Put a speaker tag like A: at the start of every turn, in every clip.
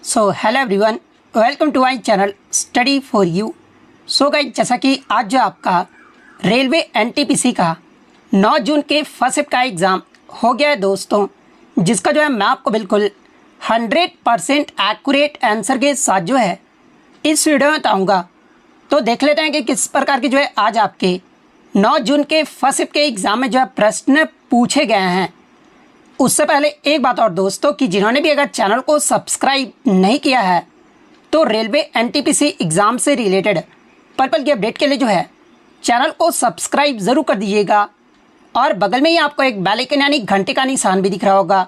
A: So hello everyone, welcome to my channel study for you. So guys, जैसा कि आज जो आपका रेलवे एनटीपीसी का 9 जून के फर्स्ट शिफ्ट का एग्ज़ाम हो गया है दोस्तों, जिसका जो है मैं आपको बिल्कुल 100% एक्यूरेट आंसर के साथ जो है इस वीडियो में बताऊँगा। तो देख लेते हैं कि किस प्रकार की जो है आज आपके 9 जून के फर्स्ट शिफ्ट के एग्ज़ाम में जो है प्रश्न पूछे गए हैं। उससे पहले एक बात और दोस्तों, कि जिन्होंने भी अगर चैनल को सब्सक्राइब नहीं किया है तो रेलवे एनटीपीसी एग्ज़ाम से रिलेटेड पर्पल की अपडेट के लिए जो है चैनल को सब्सक्राइब ज़रूर कर दीजिएगा। और बगल में ही आपको एक बेल आइकन यानी घंटे का निशान भी दिख रहा होगा,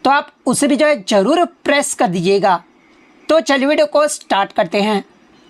A: तो आप उसे भी जो है ज़रूर प्रेस कर दीजिएगा। तो चलिए वीडियो को स्टार्ट करते हैं।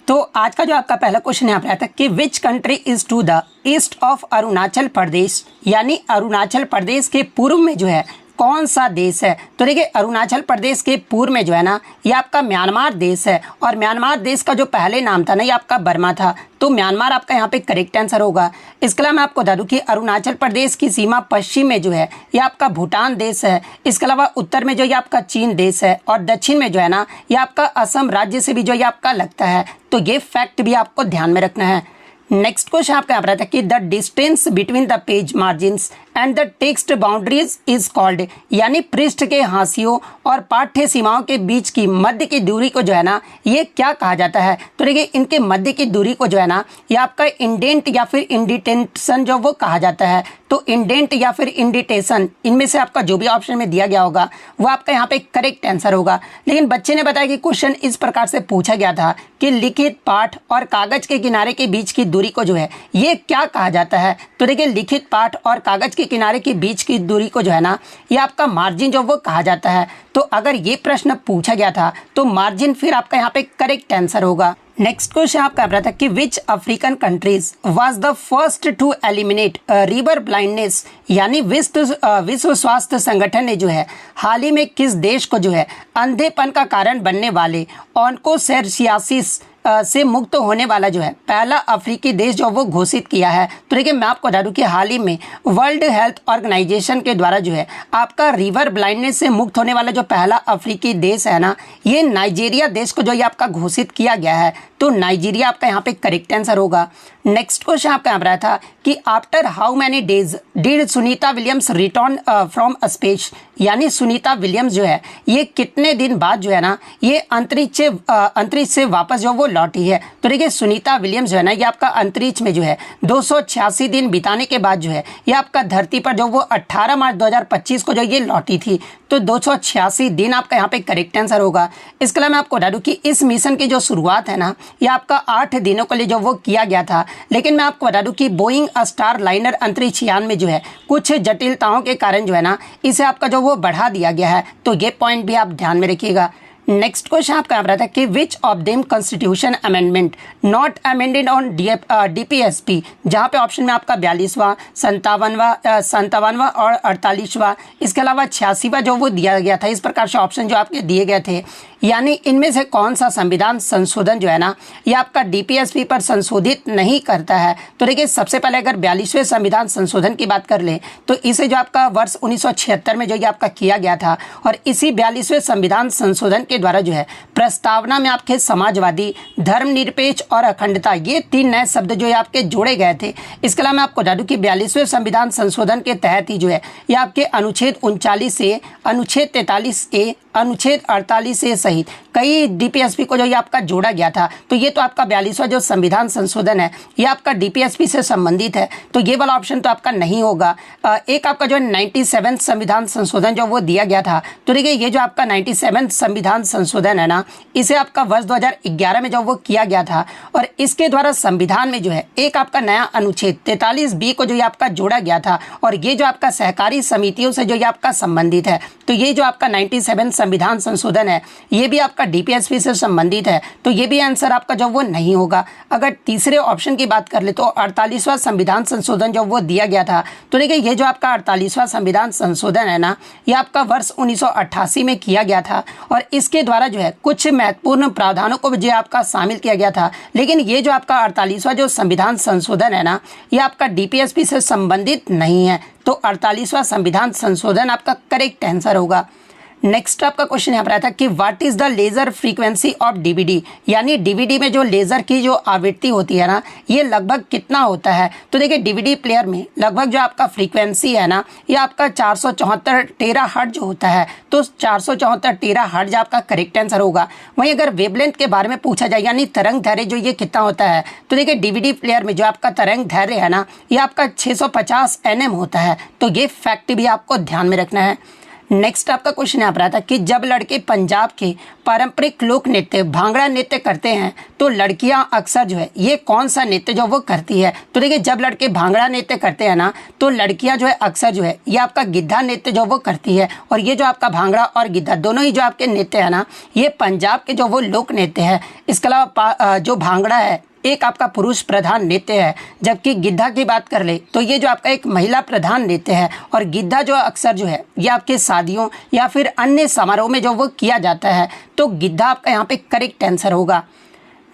A: तो आज का जो आपका पहला क्वेश्चन यहाँ पर आता है कि which country is to the east of Arunachal Pradesh, यानी अरुणाचल प्रदेश के पूर्व में जो है कौन सा देश है। तो देखिए, अरुणाचल प्रदेश के पूर्व में जो है ना, ये आपका म्यांमार देश है। और म्यांमार देश का जो पहले नाम था ना, ये आपका बर्मा था। तो म्यांमार आपका यहाँ पे करेक्ट आंसर होगा। इसके अलावा मैं आपको बता दूँ कि अरुणाचल प्रदेश की सीमा पश्चिम में जो है ये आपका भूटान देश है। इसके अलावा उत्तर में जो ये आपका चीन देश है, और दक्षिण में जो है ना ये आपका असम राज्य से भी जो ये आपका लगता है। तो ये फैक्ट भी आपको ध्यान में रखना है। नेक्स्ट क्वेश्चन आपका यहाँ पर आता है कि the distance between the page margins and the text boundaries is called, यानी पृष्ठ के हाशियों और पाठ्य सीमाओं के बीच की मध्य की दूरी को जो है ना ये क्या कहा जाता है। तो देखिए, इनके मध्य की दूरी को जो है ना ये आपका इंडेंट या फिर इंडिटेशन जो वो कहा जाता है। तो इंडेंट या फिर इंडिटेशन, इनमें से आपका जो भी ऑप्शन में दिया गया होगा वो आपका यहाँ पे करेक्ट आंसर होगा। लेकिन बच्चे ने बताया कि क्वेश्चन इस प्रकार से पूछा गया था कि लिखित पाठ और कागज के किनारे के बीच की दूरी को जो है ये क्या कहा जाता है। तो देखिए, लिखित पाठ और कागज के किनारे के बीच की दूरी को जो है ना ये आपका मार्जिन जो वो कहा जाता है। तो अगर ये प्रश्न पूछा गया था तो मार्जिन फिर आपका यहाँ पे करेक्ट आंसर होगा। नेक्स्ट क्वेश्चन आपका रहा था कि which African countries was the first to eliminate river blindness, यानी विश्व स्वास्थ्य संगठन ने जो है हाल ही में किस देश को जो है अंधेपन का कारण बनने वाले ऑन्कोसेरसियासिस से मुक्त होने वाला जो है पहला अफ्रीकी देश जो वो घोषित किया है। तो देखिए, मैं आपको बता दूं कि हाल ही में वर्ल्ड हेल्थ ऑर्गेनाइजेशन के द्वारा जो है आपका रिवर ब्लाइंडनेस से मुक्त होने वाला जो पहला अफ्रीकी देश है ना, ये नाइजीरिया देश को जो ये आपका घोषित किया गया है। तो नाइजीरिया आपका यहाँ पे करेक्ट आंसर होगा। नेक्स्ट क्वेश्चन आपका यहाँ पर आया था कि after how many days did Sunita Williams return from space, यानी सुनीता विलियम्स जो है ये कितने दिन बाद जो है ना ये अंतरिक्ष से वापस जो वो लौटी है। तो देखिए, सुनीता विलियम्स जो है ना ये आपका अंतरिक्ष में जो है 286 दिन बिताने के बाद जो है ये आपका धरती पर जो वो 18 मार्च 2025 को जो ये लौटी थी। तो 286 दिन आपका यहाँ पे करेक्ट आंसर होगा। इसके अलावा मैं आपको बता दूं कि इस मिशन की जो शुरुआत है ना ये आपका 8 दिनों के लिए जो वो किया गया था। लेकिन मैं आपको बता दूं कि बोइंग स्टार लाइनर अंतरिक्ष यान में जो है कुछ जटिलताओं के कारण जो है ना इसे आपका जो वो बढ़ा दिया गया है। तो ये पॉइंट भी आप ध्यान में रखिएगा। नेक्स्ट क्वेश्चन आपका यहाँ था कि which of them constitution amendment not amended on DPSP, जहाँ पे ऑप्शन में आपका 42वां, 57वां और 48वां, इसके अलावा 86वां जो वो दिया गया था। इस प्रकार से ऑप्शन जो आपके दिए गए थे, यानी इनमें से कौन सा संविधान संशोधन जो है ना ये आपका डीपीएसपी पर संशोधित नहीं करता है। तो देखिए, सबसे पहले अगर 42वें संविधान संशोधन की बात कर लें तो इसे जो आपका वर्ष 1976 में जो ये आपका किया गया था, और इसी 42वें संविधान संशोधन के द्वारा जो है प्रस्तावना में आपके समाजवादी, धर्मनिरपेक्ष और अखंडता, ये 3 नए शब्द जो है आपके जोड़े गए थे। इसके अलावा मैं आपको बता दूं कि 42वें संविधान संशोधन के तहत ही जो है ये आपके अनुच्छेद 39 से अनुच्छेद 43A, अनुच्छेद 48A सहित कई डीपीएसपी को जो ये आपका जोड़ा गया था। तो ये तो आपका 42वां जो संविधान संशोधन है ये आपका डीपीएसपी से संबंधित है। तो ये वाला ऑप्शन तो आपका नहीं होगा। एक आपका जो 97 संविधान संशोधन जो वो दिया गया था। तो देखिए, ये जो आपका 97 संविधान संशोधन है ना इसे आपका वर्ष 2011 में जो वो किया गया था, और इसके द्वारा संविधान में जो है एक आपका नया अनुच्छेद 43B को जो ये आपका जोड़ा गया था, और ये जो आपका सहकारी समितियों से जो ये आपका संबंधित है। तो ये जो आपका 97 संविधान संशोधन है ये भी आपका डीपीएसपी से संबंधित है। तो ये भी आंसर आपका जो वो नहीं होगा। अगर तीसरे ऑप्शन की बात कर ले तो 48वां संविधान संशोधन जो वो दिया गया था। तो देखिए, ये जो आपका 48वां संविधान संशोधन है ना ये आपका वर्ष 1988 में किया गया था, और इसके द्वारा जो है कुछ महत्वपूर्ण प्रावधानों को जो आपका शामिल किया गया था। लेकिन ये जो आपका 48वां जो संविधान संशोधन है ना ये आपका डीपीएसपी से संबंधित नहीं है। तो 48वां संविधान संशोधन आपका करेक्ट आंसर होगा। नेक्स्ट आपका क्वेश्चन यहाँ पर आया था कि what is the laser frequency of DVD, यानी डीवीडी में जो लेजर की जो आवृत्ति होती है ना, ये लगभग कितना होता है। तो देखिए डीवीडी प्लेयर में लगभग जो आपका फ्रीक्वेंसी है ना, ये आपका 474 टेरा हर्ट्ज होता है। तो 474 टेरा हर्ट्ज आपका करेक्ट आंसर होगा। वहीं अगर वेवलेंथ के बारे में पूछा जाए, यानी तरंग दैर्घ्य जो ये कितना होता है, तो देखिए डीवीडी प्लेयर में जो आपका तरंग दैर्घ्य है ना, ये आपका 650 nm होता है। तो ये फैक्ट भी आपको ध्यान में रखना है। नेक्स्ट आपका क्वेश्चन यहाँ पर आता है कि जब लड़के पंजाब के पारंपरिक लोक नृत्य भांगड़ा नृत्य करते हैं तो लड़कियां अक्सर जो है ये कौन सा नृत्य जो वो करती है। तो देखिए जब लड़के भांगड़ा नृत्य करते हैं ना, तो लड़कियां जो है अक्सर जो है ये आपका गिद्धा नृत्य जो वो करती है। और ये जो आपका भांगड़ा और गिद्धा दोनों ही जो आपके नृत्य है ना, ये पंजाब के जो वो लोक नृत्य है। इसके अलावा जो भांगड़ा है एक आपका पुरुष प्रधान नृत्य है, जबकि गिद्धा की बात कर ले तो ये जो आपका एक महिला प्रधान नृत्य है। और गिद्धा जो अक्सर जो है ये आपके शादियों या फिर अन्य समारोह में जो वो किया जाता है। तो गिद्धा आपका यहाँ पे करेक्ट आंसर होगा।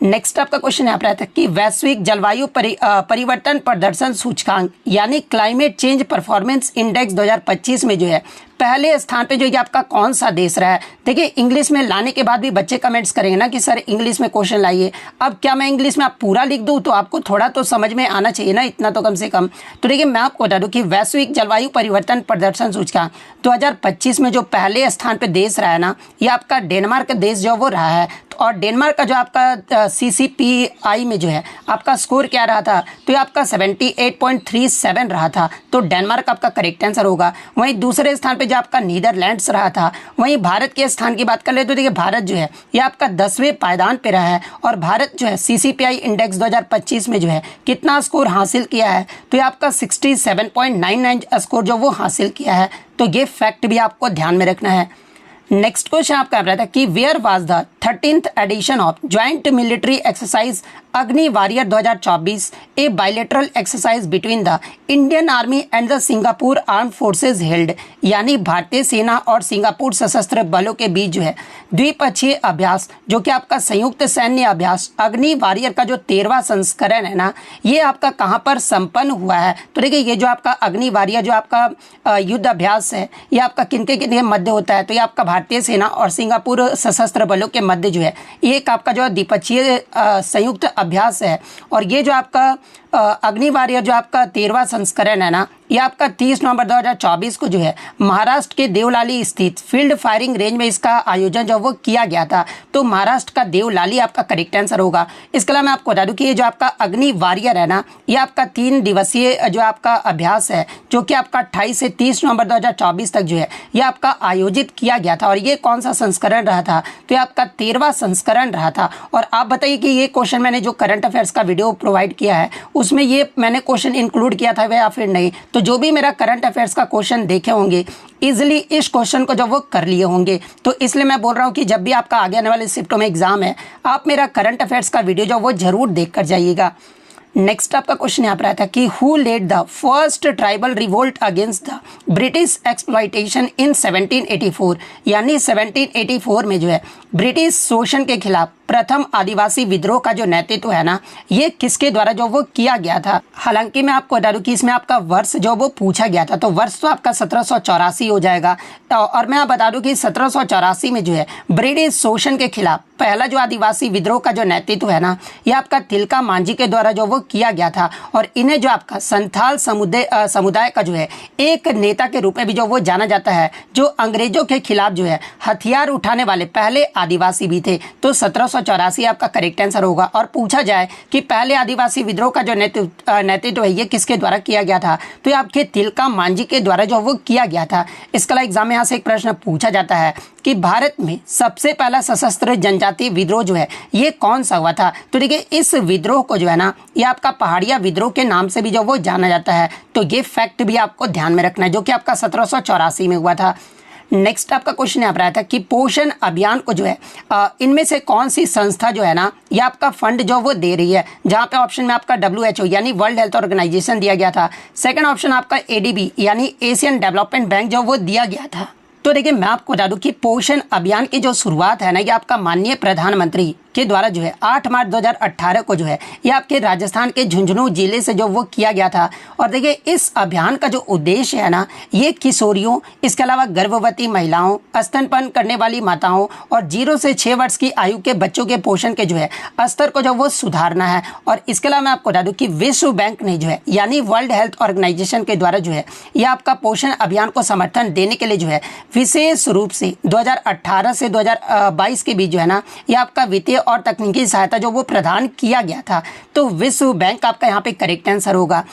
A: नेक्स्ट आपका क्वेश्चन यहाँ पर आता है कि वैश्विक जलवायु परिवर्तन प्रदर्शन सूचकांक यानी क्लाइमेट चेंज परफॉर्मेंस इंडेक्स 2025 में जो है पहले स्थान पे जो ये आपका कौन सा देश रहा है। देखिए इंग्लिश में लाने के बाद भी बच्चे कमेंट्स करेंगे ना कि सर इंग्लिश में क्वेश्चन लाइए। अब क्या मैं इंग्लिश में आप पूरा लिख दूं तो आपको थोड़ा तो समझ में आना चाहिए ना, इतना तो कम से कम। तो देखिए मैं आपको बता दूं कि वैश्विक जलवायु परिवर्तन प्रदर्शन सूचकांक 2025 में जो पहले स्थान पर देश रहा है ना, ये आपका डेनमार्क देश जो वो रहा है। और डेनमार्क का जो आपका CCPI में जो है आपका स्कोर क्या रहा था, तो ये आपका 78.37 रहा था। तो डेनमार्क आपका करेक्ट आंसर होगा। वहीं दूसरे स्थान पे जो आपका नीदरलैंड्स रहा था। वहीं भारत के स्थान की बात कर ले तो देखिए भारत जो है ये आपका 10वें पायदान पे रहा है। और भारत जो है CCPI इंडेक्स 2025 में जो है कितना स्कोर हासिल किया है, तो ये आपका 67.99 स्कोर जो वो हासिल किया है। तो ये फैक्ट भी आपको ध्यान में रखना है। नेक्स्ट क्वेश्चन आपका आ रहा था कि where was the 13th edition of joint military exercise Agni warrior 2024 a bilateral exercise between the Indian army and the Singapore arm forces held, यानी भारतीय सेना और सिंगापुर सशस्त्र बलों के बीच जो है द्विपक्षीय अभ्यास जो कि आपका संयुक्त सैन्य अभ्यास अग्नि वॉरियर का जो 13वां संस्करण है ना, ये आपका कहाँ पर संपन्न हुआ है। तो देखिए ये जो आपका अग्नि वॉरियर जो आपका युद्ध अभ्यास है, ये आपका किनके मध्य होता है, तो ये आपका भारतीय सेना और सिंगापुर सशस्त्र बलों के मध्य जो है ये एक आपका जो द्विपक्षीय संयुक्त अभ्यास है। और ये जो आपका अग्नि वॉरियर जो आपका 13वां संस्करण है ना, ये आपका 30 नवंबर 2024 को जो है महाराष्ट्र के देवलाली स्थित फील्ड फायरिंग रेंज में इसका आयोजन जो वो किया गया था। तो महाराष्ट्र का देवलाली आपका करेक्ट आंसर होगा। इसके अलावा मैं आपको बता दूं कि ये जो आपका अग्नि वॉरियर है ना, ये आपका 3 दिवसीय जो आपका अभ्यास है जो कि आपका 28 से 30 नवंबर 2024 तक जो है ये आपका आयोजित किया गया था। और ये कौन सा संस्करण रहा था, तो ये आपका 13वां संस्करण रहा था। और आप बताइए कि ये क्वेश्चन मैंने जो करंट अफेयर्स का वीडियो प्रोवाइड किया है उसमें ये मैंने क्वेश्चन इंक्लूड किया था या फिर नहीं। तो जो भी मेरा करंट अफेयर्स का क्वेश्चन देखे होंगे इजिली इस क्वेश्चन को जब वो कर लिए होंगे। तो इसलिए मैं बोल रहा हूँ कि जब भी आपका आगे आने वाले शिफ्टों में एग्जाम है, आप मेरा करंट अफेयर्स का वीडियो जो वो जरूर देख कर जाइएगा। नेक्स्ट आपका क्वेश्चन यहाँ पर आता है कि who led the first tribal revolt against the British exploitation in 1784, यानी 1784 में जो है ब्रिटिश शोषण के खिलाफ प्रथम आदिवासी विद्रोह का जो नेतृत्व है ना, ये किसके द्वारा जो वो किया गया था। हालांकि मैं आपको बता दूं कि इसमें आपका वर्ष जो वो पूछा गया था, तो वर्ष तो आपका 1784 हो जाएगा। और मैं बता दूं कि 1784 में जो है ब्रिटिश शोषण के खिलाफ पहला जो आदिवासी विद्रोह का जो नेतृत्व है ना, ये आपका तिलका मांझी के द्वारा जो वो किया गया था। और इन्हें जो आपका संथाल समुदाय का जो है एक नेता के रूप में भी जो वो जाना जाता है, जो अंग्रेजों के खिलाफ जो है हथियार उठाने वाले पहले आदिवासी भी थे। तो 1784 आपका करेक्ट आंसर होगा। और पूछा जाए कि पहले आदिवासी विद्रोह का जो नेतृत्व है ये किसके द्वारा किया गया था, तो ये आपके तिलका मांझी के द्वारा जो वो किया गया था। इसके अलावा एग्जाम में यहाँ से एक प्रश्न पूछा जाता है कि भारत में सबसे पहला सशस्त्र जनजातीय विद्रोह जो है ये कौन सा हुआ था। तो देखिए इस विद्रोह को जो है ना, ये आपका पहाड़िया विद्रोह के नाम से भी जो वो जाना जाता है। तो ये फैक्ट भी आपको ध्यान में रखना है, जो कि आपका 1784 में हुआ था। नेक्स्ट आपका क्वेश्चन यहाँ पर आया था कि पोषण अभियान को जो है इनमें से कौन सी संस्था जो है ना, ये आपका फंड जो वो दे रही है। जहाँ पे ऑप्शन में आपका WHO यानी वर्ल्ड हेल्थ ऑर्गेनाइजेशन दिया गया था। सेकंड ऑप्शन आपका ADB यानी एशियन डेवलपमेंट बैंक जो वो दिया गया था। तो देखिए मैं आपको बता दूं कि पोषण अभियान की जो शुरुआत है ना, ये आपका माननीय प्रधानमंत्री के द्वारा जो है 8 मार्च 2018 को जो है ये आपके राजस्थान के झुंझुनू जिले से जो वो किया गया था। और देखिए इस अभियान का जो उद्देश्य है ना, ये किशोरियों, इसके अलावा गर्भवती महिलाओं, स्तनपान करने वाली माताओं और 0 से 6 वर्ष की आयु के बच्चों के पोषण के जो है स्तर को जो वो सुधारना है। और इसके अलावा मैं आपको बता दूं कि विश्व बैंक ने जो है यानी वर्ल्ड हेल्थ ऑर्गेनाइजेशन के द्वारा जो है ये आपका पोषण अभियान को समर्थन देने के लिए जो है विशेष रूप से 2018 से 2022 के बीच जो है ना ये आपका वित्तीय और तकनीकी सहायता जो वो प्रदान किया गया था। तो विश्व बैंक आपका यहाँ पे करेक्ट आंसर होगा।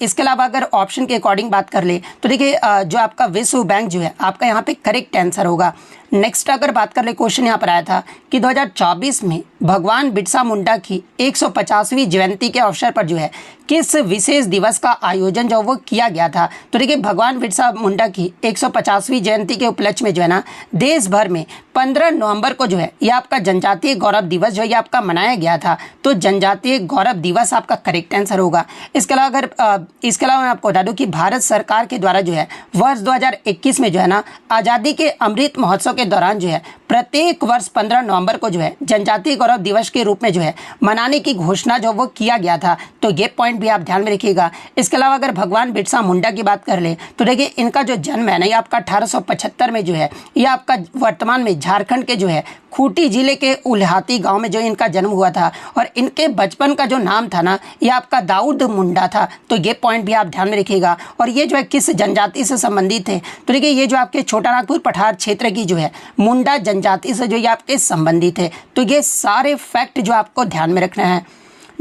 A: इसके अलावा अगर ऑप्शन के अकॉर्डिंग बात कर ले तो देखिए जो आपका विश्व बैंक जो है आपका यहाँ पे करेक्ट आंसर होगा। नेक्स्ट अगर बात कर ले, क्वेश्चन यहाँ पर आया था कि 2024 में भगवान बिरसा मुंडा की 150वीं जयंती के अवसर पर जो है किस विशेष दिवस का आयोजन जो वो किया गया था। तो देखिए भगवान बिरसा मुंडा की 150वीं जयंती के उपलक्ष्य में जो है ना देश भर में 15 नवंबर को जो है ये आपका जनजातीय गौरव दिवस जो है ये आपका मनाया गया था। तो जनजातीय गौरव दिवस आपका करेक्ट आंसर होगा। इसके अलावा मैं आपको बता दूं कि भारत सरकार के द्वारा जो है वर्ष 2021 में जो है ना आज़ादी के अमृत महोत्सव के दौरान जो है प्रत्येक वर्ष 15 नवंबर को जो है जनजातीय गौरव दिवस के रूप में जो है मनाने की घोषणा जो वो किया गया था। तो ये पॉइंट भी आप ध्यान में रखिएगा। इसके अलावा अगर भगवान बिरसा मुंडा की बात कर ले तो देखिए इनका जो जन्म है ना ये आपका 1875 में जो है ये आपका वर्तमान में झारखंड के जो है खूंटी जिले के उल्हाती गांव में जो इनका जन्म हुआ था। और इनके बचपन का जो नाम था ना ये आपका दाऊद मुंडा था। तो ये पॉइंट भी आप ध्यान में रखिएगा। और ये जो है किस जनजाति से संबंधित है तो देखिए ये जो आपके छोटा नागपुर पठार क्षेत्र की जो है मुंडा जनजाति से जो ये आपके संबंधित है। तो ये सारे फैक्ट जो आपको ध्यान में रखना है।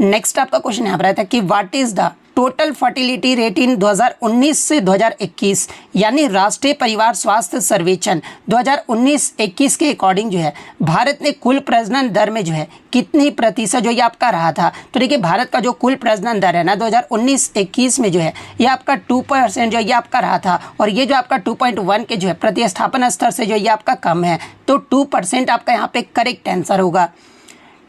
A: नेक्स्ट आपका क्वेश्चन यहाँ पर आया था कि what is the total fertility rate in 2019 से 2021 यानी राष्ट्रीय परिवार स्वास्थ्य सर्वेक्षण 2019-21 के अकॉर्डिंग जो है भारत ने कुल प्रजनन दर में जो है कितनी प्रतिशत जो ये आपका रहा था। तो देखिए भारत का जो कुल प्रजनन दर है ना 2019-21 में जो है ये आपका 2% जो ये आपका रहा था। और ये जो आपका 2.1 के जो है प्रतिस्थापन स्तर से जो ये आपका कम है। तो 2% आपका यहाँ पे करेक्ट आंसर होगा।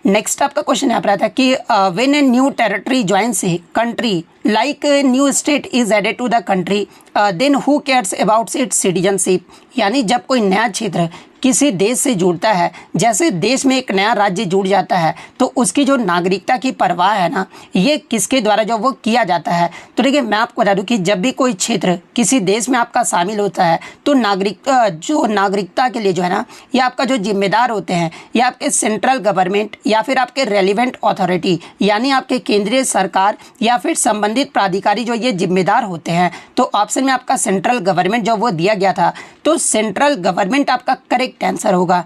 A: नेक्स्ट आपका क्वेश्चन यहाँ पर आता है कि when a new territory joins a country like new state is added to the country then who cares about its citizenship यानी जब कोई नया क्षेत्र किसी देश से जुड़ता है, जैसे देश में एक नया राज्य जुड़ जाता है तो उसकी जो नागरिकता की परवाह है ना ये किसके द्वारा जो वो किया जाता है। तो देखिए मैं आपको बता दूं कि जब भी कोई क्षेत्र किसी देश में आपका शामिल होता है तो नागरिकता के लिए जो है ना ये आपका जो जिम्मेदार होते हैं ये आपके सेंट्रल गवर्नमेंट या फिर आपके रेलिवेंट अथॉरिटी यानी आपके केंद्रीय सरकार या फिर संबंधित प्राधिकारी जो ये जिम्मेदार होते हैं। तो ऑप्शन में आपका सेंट्रल गवर्नमेंट जो वो दिया गया था। तो सेंट्रल गवर्नमेंट आपका करेक्ट आंसर होगा।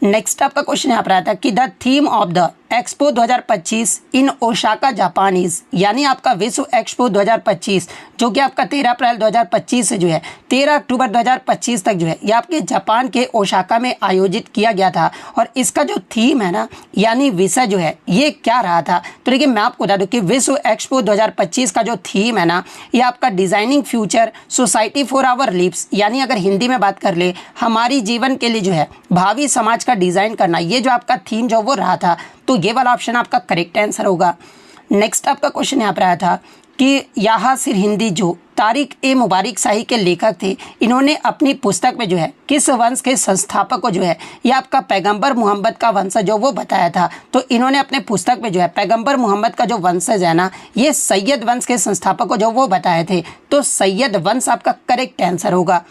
A: नेक्स्ट आपका क्वेश्चन यहाँ पर आता है कि the theme of the expo 2025 in Osaka Japan is यानी आपका विश्व एक्सपो 2025 जो कि आपका 13 अप्रैल 2025 से जो है 13 अक्टूबर 2025 तक जो है ये आपके जापान के ओसाका में आयोजित किया गया था। और इसका जो थीम है ना यानी विषय जो है ये क्या रहा था। तो देखिए मैं आपको बता दूं कि विश्व एक्सपो 2025 का जो थीम है ना ये आपका designing future society for our lives यानी अगर हिंदी में बात कर ले हमारी जीवन के लिए जो है भावी समाज का डिजाइन करना, ये जो आपका थीम जो वो रहा था। तो ये वाला ऑप्शन आपका करेक्ट आंसर होगा। नेक्स्ट आपका क्वेश्चन यहाँ पर आया था कि याहा सिर हिंदी जो तारिक ए मुबारक शाही के लेखक थे, इन्होंने अपनी पुस्तक में जो है किस वंश के संस्थापक को जो है ये आपका पैगंबर मोहम्मद का वंशज जो वो बताया था। तो इन्होंने अपने पुस्तक में जो है पैगंबर मोहम्मद का जो वंशज है ना ये सैयद वंश के संस्थापक को जो वो बताए थे। तो सैयद वंश आपका करेक्ट आंसर होगा।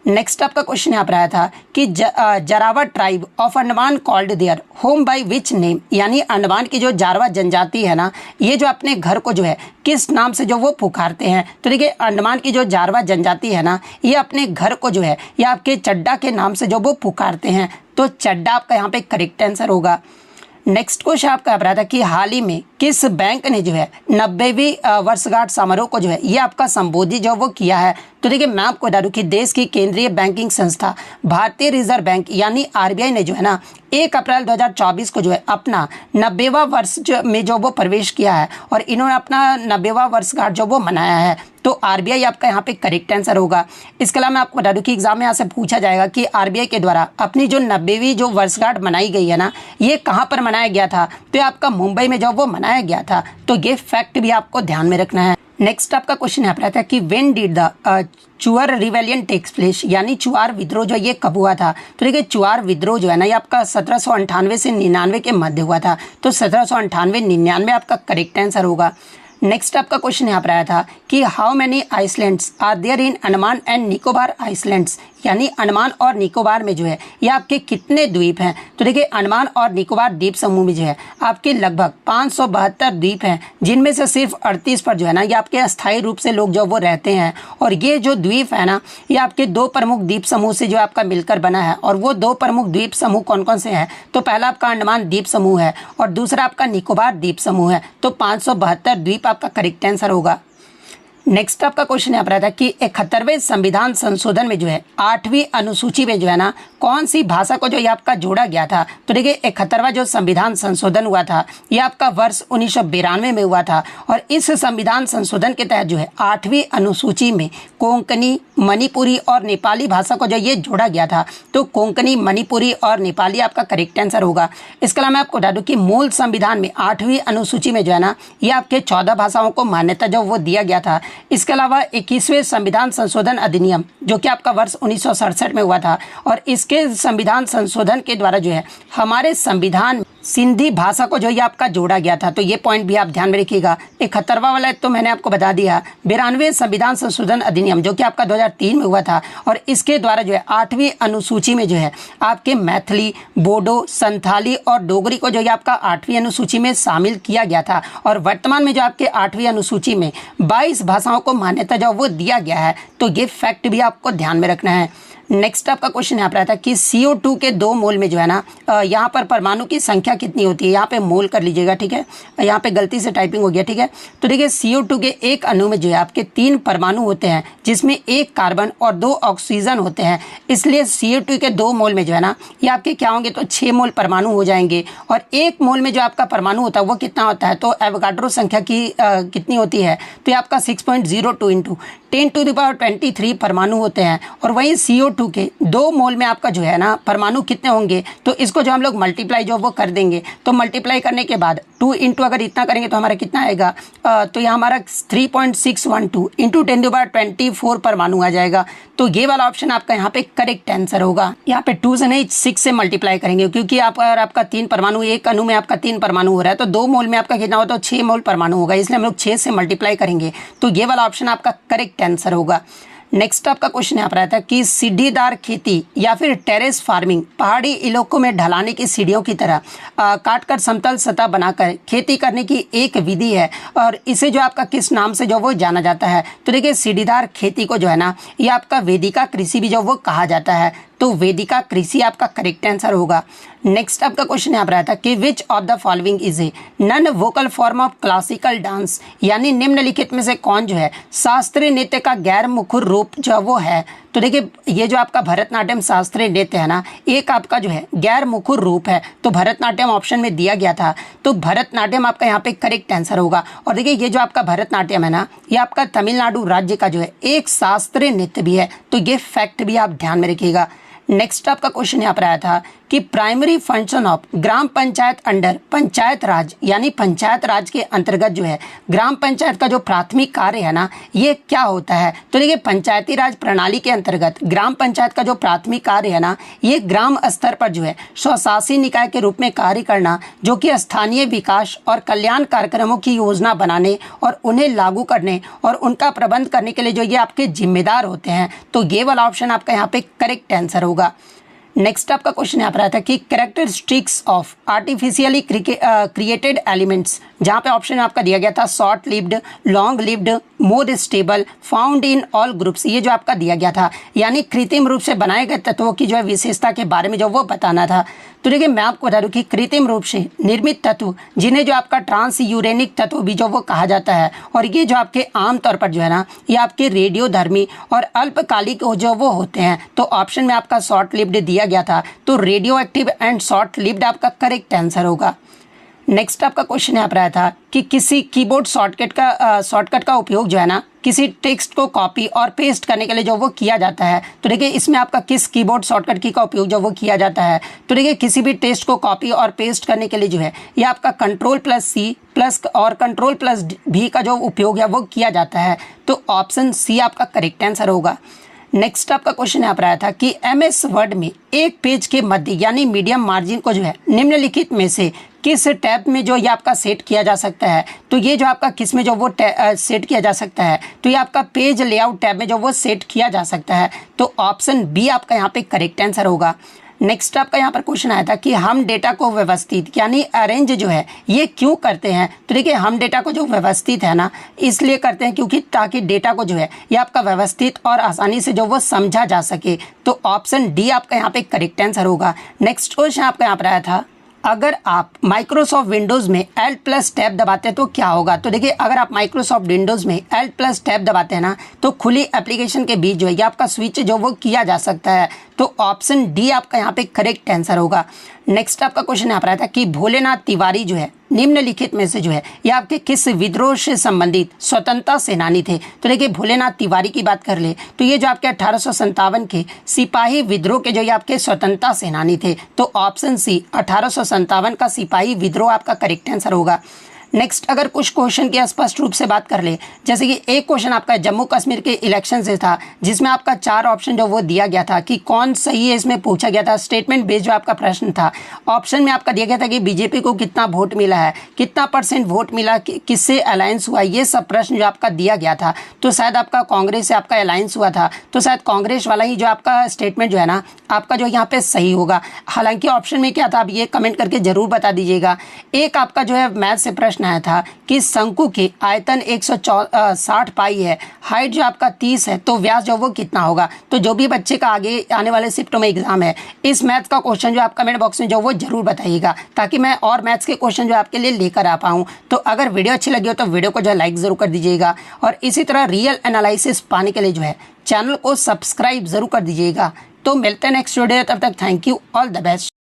A: नेक्स्ट आपका क्वेश्चन यहाँ पर आया था कि Jarawa tribe of Andaman called their home by which name यानी अंडमान की जो जारवा जनजाति है ना ये जो अपने घर को जो है किस नाम से जो वो पुकारते हैं। तो देखिए अंडमान की जो जारवा जनजाति है ना ये अपने घर को जो है ये आपके चड्डा के नाम से जो वो पुकारते हैं। तो चड्डा आपका यहाँ पे करेक्ट आंसर होगा। नेक्स्ट क्वेश्चन आपका रहा था कि हाल ही में किस बैंक ने जो है 90वीं वर्षगांठ समारोह को जो है ये आपका संबोधित जो वो किया है। तो देखिए मैं आपको बता दूं कि देश की केंद्रीय बैंकिंग संस्था भारतीय रिजर्व बैंक यानी आरबीआई ने जो है ना 1 अप्रैल 2024 को जो है अपना 90वां वर्ष में जो वो प्रवेश किया है और इन्होंने अपना 90वां वर्षगांठ जो वो मनाया है। तो आरबीआई आपका यहाँ पे करेक्ट आंसर होगा। इसके अलावा मैं आपको बता दूं कि एग्जाम में यहाँ से पूछा जाएगा कि आरबीआई के द्वारा अपनी जो 90वीं जो वर्षगांठ मनाई गई है ना ये कहाँ पर मनाया गया था। तो ये आपका मुंबई में जो वो मनाया गया था। तो ये फैक्ट भी आपको ध्यान में रखना है। नेक्स्ट आपका क्वेश्चन यहाँ पर आता है कि when did the Chuar rebellion takes place, यानी चुआर विद्रोह जो ये कब हुआ था। तो देखिए चुआर विद्रोह जो है ना ये आपका 1798 से 99 के मध्य हुआ था। तो 1798-99 आपका करेक्ट आंसर होगा। नेक्स्ट आपका क्वेश्चन यहाँ पर आया था कि how many islands are there in Andaman and Nicobar islands, यानी अंडमान और निकोबार में जो है ये आपके कितने द्वीप हैं। तो देखिए अंडमान और निकोबार द्वीप समूह में जो है आपके लगभग 572 द्वीप हैं, जिनमें से सिर्फ 38 पर जो है ना ये आपके अस्थायी रूप से लोग जो वो रहते हैं। और ये जो द्वीप है ना ये आपके दो प्रमुख द्वीप समूह से जो आपका मिलकर बना है। और वो दो प्रमुख द्वीप समूह कौन कौन से हैं, तो पहला आपका अंडमान द्वीप समूह है और दूसरा आपका निकोबार द्वीप समूह है। तो 572 द्वीप आपका करेक्ट आंसर होगा। नेक्स्ट आपका क्वेश्चन यहाँ पर आता है कि 71वें संविधान संशोधन में जो है 8वीं अनुसूची में जो है ना कौन सी भाषा को जो ये आपका जोड़ा गया था। तो देखिए 71वां जो संविधान संशोधन हुआ था ये आपका वर्ष 1992 में हुआ था। और इस संविधान संशोधन के तहत जो है 8वीं अनुसूची में कोंकणी, मणिपुरी और नेपाली भाषा को जो ये जोड़ा गया था। तो कोंकणी, मणिपुरी और नेपाली आपका करेक्ट आंसर होगा। इसके अलावा मैं आपको बता दूं कि मूल संविधान में 8वीं अनुसूची में जो है ना ये आपके 14 भाषाओं को मान्यता जो वो दिया गया था। इसके अलावा 21वें संविधान संशोधन अधिनियम जो कि आपका वर्ष 1967 में हुआ था और इसके संविधान संशोधन के द्वारा जो है हमारे संविधान सिंधी भाषा को जो ये आपका जोड़ा गया था। तो ये पॉइंट भी आप ध्यान में रखिएगा। 71वां वाला तो मैंने आपको बता दिया। 92वें संविधान संशोधन अधिनियम जो कि आपका 2003 में हुआ था और इसके द्वारा जो है 8वीं अनुसूची में जो है आपके मैथिली, बोडो, संथाली और डोगरी को जो है आपका 8वीं अनुसूची में शामिल किया गया था। और वर्तमान में जो आपके 8वीं अनुसूची में 22 भाषाओं को मान्यता जो वो दिया गया है। तो ये फैक्ट भी आपको ध्यान में रखना है। नेक्स्ट आपका क्वेश्चन यहाँ पर आता है कि CO2 के 2 मोल में जो है ना यहाँ पर परमाणु की संख्या कितनी होती है। यहाँ पे मोल कर लीजिएगा, ठीक है। यहाँ पे गलती से टाइपिंग हो गया, ठीक है। तो देखिए CO2 के एक अणु में जो है आपके 3 परमाणु होते हैं, जिसमें 1 कार्बन और 2 ऑक्सीजन होते हैं। इसलिए CO2 के 2 मोल में जो है ना ये आपके क्या होंगे, तो 6 मोल परमाणु हो जाएंगे। और 1 मोल में जो आपका परमाणु होता है वो कितना होता है, तो एवोगाड्रो संख्या की कितनी होती है, तो ये आपका 6.02 इंटू 10⁻23 परमाणु होते हैं। और वहीं CO2 के 2 मोल में आपका जो है ना परमाणु कितने होंगे, तो इसको जो हम लोग मल्टीप्लाई जो वो कर देंगे। तो मल्टीप्लाई करने के बाद 2 इंटू अगर इतना करेंगे तो हमारा कितना आएगा, तो यहाँ हमारा 3.612 इंटू 10⁻24 परमाणु आ जाएगा। तो ये वाला ऑप्शन आपका यहाँ पे करेक्ट आंसर होगा। यहाँ पे 2 से नहीं 6 से मल्टीप्लाई करेंगे, क्योंकि आप अगर आपका 3 परमाणु, एक अणु में आपका 3 परमाणु हो रहा है तो 2 मोल में आपका कितना होता है, तो 6 मोल परमाणु होगा। इसलिए हम लोग 6 से मल्टीप्लाई करेंगे। तो ये वाला ऑप्शन आपका करेक्ट आंसर होगा। नेक्स्ट आपका क्वेश्चन यहाँ पर आता है कि सीढ़ीदार खेती या फिर टेरेस फार्मिंग पहाड़ी इलाकों में ढलाने की सीढ़ियों की तरह काटकर समतल सतह बनाकर खेती करने की एक विधि है और इसे जो आपका किस नाम से जो वो जाना जाता है। तो देखिए सीढ़ीदार खेती को जो है ना ये आपका वेदिका कृषि भी जो वो कहा जाता है। तो वेदिका कृषि आपका करेक्ट आंसर होगा। नेक्स्ट आपका क्वेश्चन यहाँ पर आता है कि which of the following is a non vocal form of classical dance, यानी निम्नलिखित में से कौन जो है शास्त्रीय नृत्य का गैर मुखर रूप जो वो है। तो देखिए ये जो आपका भरतनाट्यम शास्त्रीय नृत्य है ना एक आपका जो है गैर मुखर रूप है। तो भरतनाट्यम ऑप्शन में दिया गया था, तो भरतनाट्यम आपका यहाँ पे करेक्ट आंसर होगा। और देखिए ये जो आपका भरतनाट्यम है ना ये आपका तमिलनाडु राज्य का जो है एक शास्त्रीय नृत्य भी है। तो ये फैक्ट भी आप ध्यान में रखिएगा। नेक्स्ट आपका क्वेश्चन यहाँ पर आया था कि primary function of gram panchayat under panchayat raj, यानी पंचायत राज के अंतर्गत जो है ग्राम पंचायत का जो प्राथमिक कार्य है ना ये क्या होता है। तो देखिए पंचायती राज प्रणाली के अंतर्गत ग्राम पंचायत का जो प्राथमिक कार्य है ना ये ग्राम स्तर पर जो है स्वशासी निकाय के रूप में कार्य करना, जो कि स्थानीय विकास और कल्याण कार्यक्रमों की योजना बनाने और उन्हें लागू करने और उनका प्रबंध करने के लिए जो ये आपके जिम्मेदार होते हैं। तो ये वाला ऑप्शन आपका यहाँ पे करेक्ट आंसर होगा। नेक्स्ट आपका क्वेश्चन यहाँ पर आता है कि characteristics of artificially created elements, जहाँ पे ऑप्शन आपका दिया गया था short lived, long lived, more stable, found in all groups, ये जो आपका दिया गया था यानी कृत्रिम रूप से बनाए गए तत्वों की जो है विशेषता के बारे में जो वो बताना था। तो देखिए मैं आपको बता दूं कि कृत्रिम रूप से निर्मित तत्व जिन्हें जो आपका ट्रांस यूरेनिक तत्व भी जो वो कहा जाता है, और ये जो आपके आमतौर पर जो है ना ये आपके रेडियोधर्मी और अल्पकालिक जो वो होते हैं। तो ऑप्शन में आपका शॉर्ट लिव्ड दिया गया था, तो radio active and short lived आपका करेक्ट आंसर होगा। नेक्स्ट आपका क्वेश्चन यहाँ पर आया था कि किसी कीबोर्ड शॉर्टकट का उपयोग जो है ना किसी टेक्स्ट को कॉपी और पेस्ट करने के लिए जो वो किया जाता है। तो देखिए इसमें आपका किस कीबोर्ड शॉर्टकट की का उपयोग जो वो किया जाता है। तो देखिए किसी भी टेक्स्ट को कॉपी और पेस्ट करने के लिए जो है ये आपका Ctrl+C प्लस और Ctrl+V का जो उपयोग है वो किया जाता है। तो ऑप्शन सी आपका करेक्ट आंसर होगा। नेक्स्ट आपका क्वेश्चन यहाँ पर आया था कि MS वर्ड में एक पेज के मध्य यानी मीडियम मार्जिन को जो है निम्नलिखित में से किस टैब में जो ये आपका सेट किया जा सकता है। तो ये जो आपका किस में जो वो सेट किया जा सकता है, तो ये आपका पेज लेआउट टैब में जो वो सेट किया जा सकता है। तो ऑप्शन बी आपका यहाँ पे करेक्ट आंसर होगा। नेक्स्ट आपका यहाँ पर क्वेश्चन आया था कि हम डेटा को व्यवस्थित यानी अरेंज जो है ये क्यों करते हैं। तो देखिए हम डेटा को जो व्यवस्थित है ना इसलिए करते हैं क्योंकि ताकि डेटा को जो है ये आपका व्यवस्थित और आसानी से जो वो समझा जा सके। तो ऑप्शन डी आपका यहाँ पे करेक्ट आंसर होगा। नेक्स्ट क्वेश्चन आपका यहाँ पर आया था अगर आप माइक्रोसॉफ्ट विंडोज़ में Alt+ टैब दबाते हैं तो क्या होगा। तो देखिए अगर आप माइक्रोसॉफ्ट विंडोज़ में Alt+ टैब दबाते हैं ना तो खुली एप्लीकेशन के बीच जो है ये आपका स्विच जो वो किया जा सकता है। तो ऑप्शन डी आपका यहाँ पे करेक्ट आंसर होगा। नेक्स्ट आपका क्वेश्चन यहाँ पर आया था कि भोलेनाथ तिवारी जो है निम्नलिखित में से जो है ये आपके किस विद्रोह से संबंधित स्वतंत्रता सेनानी थे। तो देखिए भोलेनाथ तिवारी की बात कर ले तो ये जो आपके 1857 के सिपाही विद्रोह के जो ये आपके स्वतंत्रता सेनानी थे। तो ऑप्शन सी 1857 का सिपाही विद्रोह आपका करेक्ट आंसर होगा। नेक्स्ट अगर कुछ क्वेश्चन की स्पष्ट रूप से बात कर ले, जैसे कि एक क्वेश्चन आपका जम्मू कश्मीर के इलेक्शन से था जिसमें आपका 4 ऑप्शन जो वो दिया गया था कि कौन सही है, इसमें पूछा गया था स्टेटमेंट बेस्ड जो आपका प्रश्न था। ऑप्शन में आपका दिया गया था कि बीजेपी को कितना वोट मिला है, कितना % वोट मिला, किससे अलायंस हुआ, ये सब प्रश्न जो आपका दिया गया था। तो शायद आपका कांग्रेस से आपका अलायंस हुआ था, तो शायद कांग्रेस वाला ही जो आपका स्टेटमेंट जो है ना आपका जो यहाँ पे सही होगा। हालांकि ऑप्शन में क्या था आप ये कमेंट करके जरूर बता दीजिएगा। एक आपका जो है मैथ से प्रश्न आया था कि शंकु के आयतन 160 पाई है, हाइट जो आपका 30 है, तो व्यास जो वो कितना होगा। तो जो भी बच्चे का आगे आने वाले शिफ्टों में एग्जाम है इस मैथ्स का क्वेश्चन जो आप कमेंट बॉक्स में जो वो जरूर बताइएगा ताकि मैं और मैथ्स के क्वेश्चन जो आपके लिए लेकर आ पाऊँ। तो अगर वीडियो अच्छी लगी हो तो वीडियो को जो है लाइक जरूर कर दीजिएगा और इसी तरह रियल एनालिसिस पाने के लिए जो है चैनल को सब्सक्राइब जरूर कर दीजिएगा। तो मिलते हैं नेक्स्ट वीडियो, तब तक thank you, all the best.